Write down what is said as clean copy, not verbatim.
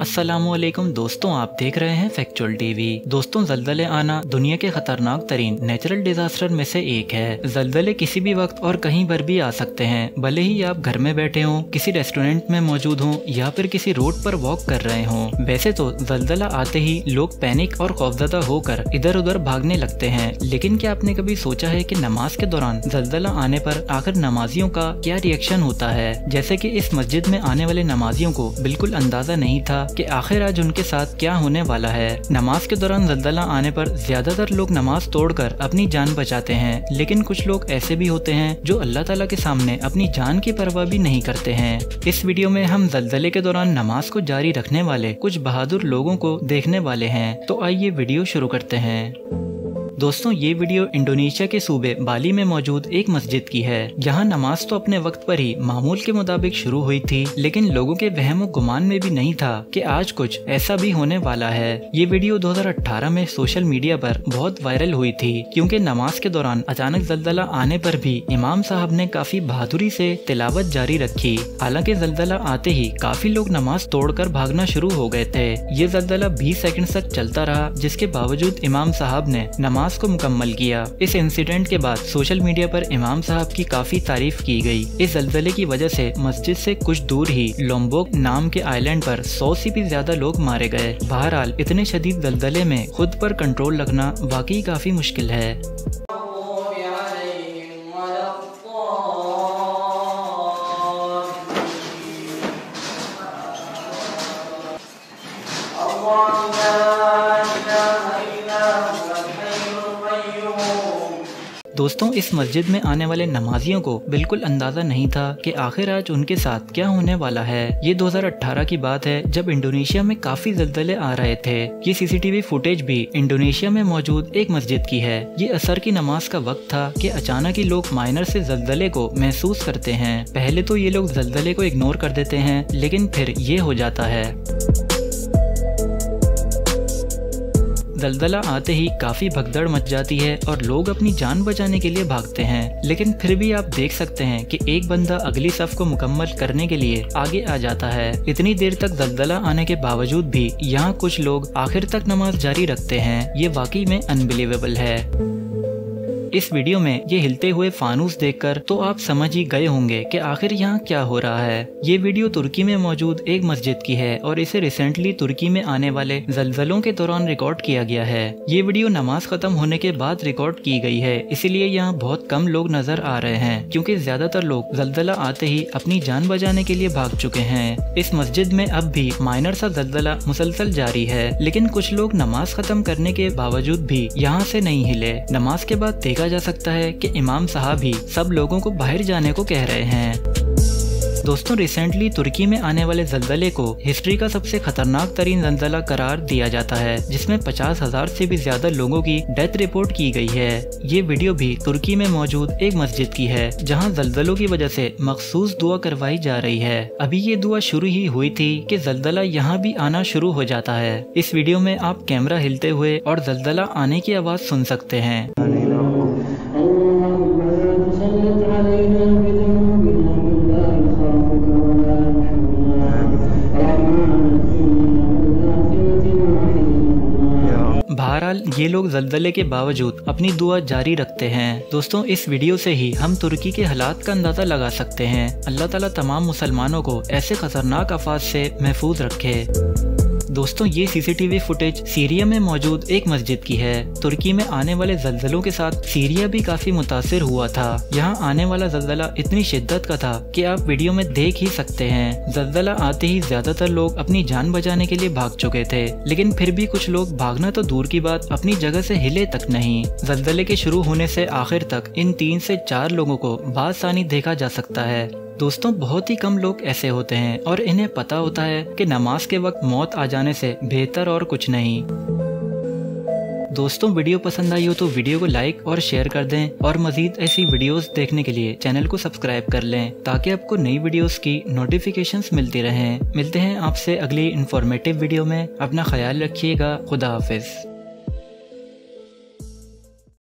अस्सलामुअलैकुम दोस्तों, आप देख रहे हैं फैक्चुअल टीवी। दोस्तों, ज़लज़ले आना दुनिया के खतरनाक तरीन नेचुरल डिजास्टर में से एक है। ज़लज़ले किसी भी वक्त और कहीं पर भी आ सकते हैं, भले ही आप घर में बैठे हों, किसी रेस्टोरेंट में मौजूद हों या फिर किसी रोड पर वॉक कर रहे हों। वैसे तो ज़लज़ला आते ही लोग पैनिक और खौफजदा होकर इधर उधर भागने लगते हैं, लेकिन क्या आपने कभी सोचा है कि नमाज के दौरान ज़लज़ला आने पर आखिर नमाजियों का क्या रिएक्शन होता है। जैसे कि इस मस्जिद में आने वाले नमाजियों को बिल्कुल अंदाजा नहीं था कि आखिर आज उनके साथ क्या होने वाला है। नमाज के दौरान ज़लज़ला आने पर ज्यादातर लोग नमाज तोड़कर अपनी जान बचाते हैं, लेकिन कुछ लोग ऐसे भी होते हैं जो अल्लाह ताला के सामने अपनी जान की परवाह भी नहीं करते हैं। इस वीडियो में हम ज़लज़ले के दौरान नमाज को जारी रखने वाले कुछ बहादुर लोगों को देखने वाले हैं, तो आइए वीडियो शुरू करते हैं। दोस्तों, ये वीडियो इंडोनेशिया के सूबे बाली में मौजूद एक मस्जिद की है। यहाँ नमाज तो अपने वक्त पर ही मामूल के मुताबिक शुरू हुई थी, लेकिन लोगों के वहम गुमान में भी नहीं था कि आज कुछ ऐसा भी होने वाला है। ये वीडियो 2018 में सोशल मीडिया पर बहुत वायरल हुई थी, क्योंकि नमाज के दौरान अचानक ज़लज़ला आने पर भी इमाम साहब ने काफी बहादुरी से तिलावत जारी रखी। हालांकि ज़लज़ला आते ही काफी लोग नमाज तोड़कर भागना शुरू हो गए थे। ये ज़लज़ला 20 सेकंड तक चलता रहा, जिसके बावजूद इमाम साहब ने नमाज को मुकम्मल किया। इस इंसिडेंट के बाद सोशल मीडिया पर इमाम साहब की काफी तारीफ की गई। इस ज़लज़ले की वजह से मस्जिद से कुछ दूर ही लोम्बोक नाम के आइलैंड पर 100 से भी ज्यादा लोग मारे गए। बहरहाल, इतने शदीद ज़लज़ले में खुद पर कंट्रोल रखना वाकई काफी मुश्किल है। दोस्तों, इस मस्जिद में आने वाले नमाजियों को बिल्कुल अंदाजा नहीं था कि आखिर आज उनके साथ क्या होने वाला है। ये 2018 की बात है, जब इंडोनेशिया में काफी ज़लज़ले आ रहे थे। ये सीसीटीवी फुटेज भी इंडोनेशिया में मौजूद एक मस्जिद की है। ये असर की नमाज का वक्त था कि अचानक ही लोग माइनर से ज़लज़ले को महसूस करते हैं। पहले तो ये लोग ज़लज़ले को इग्नोर कर देते हैं, लेकिन फिर ये हो जाता है। ज़लज़ला आते ही काफी भगदड़ मच जाती है और लोग अपनी जान बचाने के लिए भागते हैं, लेकिन फिर भी आप देख सकते हैं कि एक बंदा अगली सफ को मुकम्मल करने के लिए आगे आ जाता है। इतनी देर तक ज़लज़ला आने के बावजूद भी यहाँ कुछ लोग आखिर तक नमाज जारी रखते हैं। ये वाकई में अनबिलीवेबल है। इस वीडियो में ये हिलते हुए फानूस देखकर तो आप समझ ही गए होंगे कि आखिर यहाँ क्या हो रहा है। ये वीडियो तुर्की में मौजूद एक मस्जिद की है और इसे रिसेंटली तुर्की में आने वाले ज़लज़लों के दौरान रिकॉर्ड किया गया है। ये वीडियो नमाज खत्म होने के बाद रिकॉर्ड की गई है, इसीलिए यहाँ बहुत कम लोग नजर आ रहे हैं, क्योंकि ज्यादातर लोग ज़लज़ला आते ही अपनी जान बचाने के लिए भाग चुके हैं। इस मस्जिद में अब भी माइनर सा ज़लज़ला मुसलसल जारी है, लेकिन कुछ लोग नमाज खत्म करने के बावजूद भी यहाँ से नहीं हिले। नमाज के बाद देखा जा सकता है कि इमाम साहब ही सब लोगों को बाहर जाने को कह रहे हैं। दोस्तों, रिसेंटली तुर्की में आने वाले ज़लज़ले को हिस्ट्री का सबसे खतरनाक तरीन ज़लज़ला करार दिया जाता है, जिसमें 50,000 से भी ज्यादा लोगों की डेथ रिपोर्ट की गई है। ये वीडियो भी तुर्की में मौजूद एक मस्जिद की है, जहां ज़लज़लों की वजह से मखसूस दुआ करवाई जा रही है। अभी ये दुआ शुरू ही हुई थी कि ज़लज़ला यहाँ भी आना शुरू हो जाता है। इस वीडियो में आप कैमरा हिलते हुए और ज़लज़ला आने की आवाज सुन सकते हैं। बहरहाल, ये लोग ज़लज़ले के बावजूद अपनी दुआ जारी रखते हैं। दोस्तों, इस वीडियो से ही हम तुर्की के हालात का अंदाजा लगा सकते हैं। अल्लाह ताला तमाम मुसलमानों को ऐसे खतरनाक आफात से महफूज रखे। दोस्तों, ये सीसीटीवी फुटेज सीरिया में मौजूद एक मस्जिद की है। तुर्की में आने वाले ज़लज़लों के साथ सीरिया भी काफी मुतासिर हुआ था। यहाँ आने वाला ज़लज़ला इतनी शिद्दत का था कि आप वीडियो में देख ही सकते हैं। ज़लज़ला आते ही ज्यादातर लोग अपनी जान बचाने के लिए भाग चुके थे, लेकिन फिर भी कुछ लोग भागना तो दूर की बात अपनी जगह से हिले तक नहीं। ज़लज़ले के शुरू होने से आखिर तक इन 3 से 4 लोगों को बासानी देखा जा सकता है। दोस्तों, बहुत ही कम लोग ऐसे होते हैं और इन्हें पता होता है कि नमाज के वक्त मौत आ जाने से बेहतर और कुछ नहीं। दोस्तों, वीडियो पसंद आई हो तो वीडियो को लाइक और शेयर कर दें, और मजीद ऐसी वीडियोस देखने के लिए चैनल को सब्सक्राइब कर लें, ताकि आपको नई वीडियोस की नोटिफिकेशंस मिलती रहें। मिलते हैं आपसे अगली इंफॉर्मेटिव वीडियो में। अपना ख्याल रखिएगा। खुदा हाफिज।